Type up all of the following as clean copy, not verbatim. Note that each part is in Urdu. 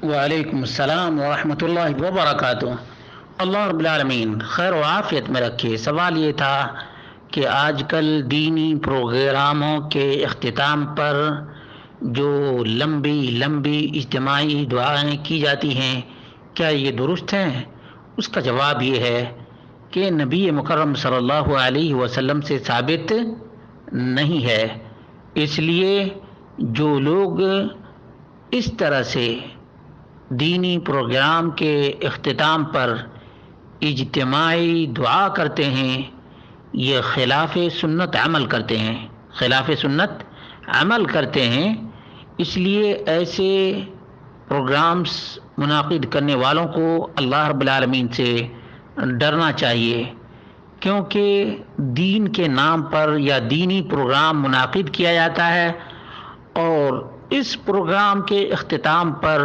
وعلیکم السلام ورحمۃ اللہ وبرکاتہ۔ اللہ رب العالمین خیر و عافیت میں رکھے۔ سوال یہ تھا کہ آج کل دینی پروگراموں کے اختتام پر جو لمبی اجتماعی دعائیں کی جاتی ہیں، کیا یہ درست ہیں؟ اس کا جواب یہ ہے کہ نبی مکرم صلی اللہ علیہ وسلم سے ثابت نہیں ہے۔ اس لیے جو لوگ اس طرح سے دینی پروگرام کے اختتام پر اجتماعی دعا کرتے ہیں، یہ خلاف سنت عمل کرتے ہیں۔ اس لیے ایسے پروگرامز منعقد کرنے والوں کو اللہ رب العالمین سے ڈرنا چاہیے، کیونکہ دین کے نام پر یا دینی پروگرام منعقد کیا جاتا ہے اور اس پروگرام کے اختتام پر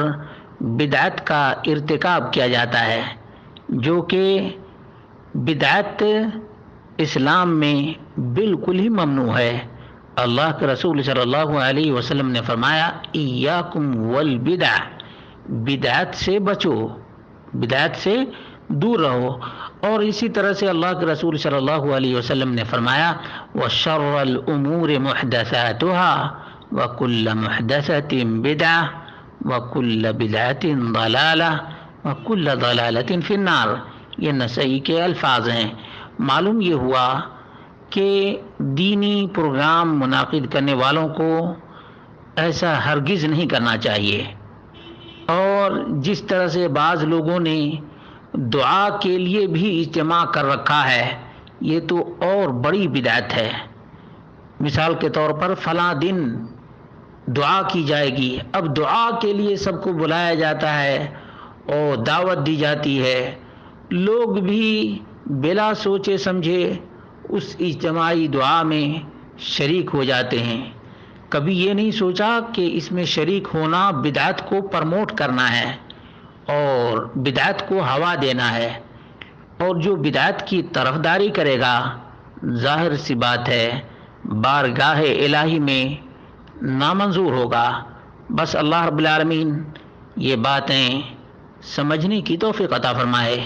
بدعت کا ارتکاب کیا جاتا ہے، جو کہ بدعت اسلام میں بالکل ہی ممنوع ہے۔ اللہ کے رسول صلی اللہ علیہ وسلم نے فرمایا ایاکم والبدع، بدعت سے بچو، بدعت سے دور رہو۔ اور اسی طرح سے اللہ کے رسول صلی اللہ علیہ وسلم نے فرمایا وشر الامور محدثاتها وکل محدثۃ بدعہ وکل بدعۃ ضلالہ وکل ضلالۃ فی النار۔ یہ نسائی کے الفاظ ہیں۔ معلوم یہ ہوا کہ دینی پروگرام منعقد کرنے والوں کو ایسا ہرگز نہیں کرنا چاہیے، اور جس طرح سے بعض لوگوں نے دعا کے لیے بھی اجتماع کر رکھا ہے، یہ تو اور بڑی بدعت ہے۔ مثال کے طور پر فلاں دن دعا کی جائے گی، اب دعا کے لیے سب کو بلایا جاتا ہے اور دعوت دی جاتی ہے، لوگ بھی بلا سوچے سمجھے اس اجتماعی دعا میں شریک ہو جاتے ہیں۔ کبھی یہ نہیں سوچا کہ اس میں شریک ہونا بدعت کو پرموٹ کرنا ہے اور بدعت کو ہوا دینا ہے، اور جو بدعت کی طرفداری کرے گا ظاہر سی بات ہے بارگاہ الہی میں نامنظور ہوگا۔ بس اللہ رب العالمین یہ باتیں سمجھنے کی توفیق عطا فرمائے۔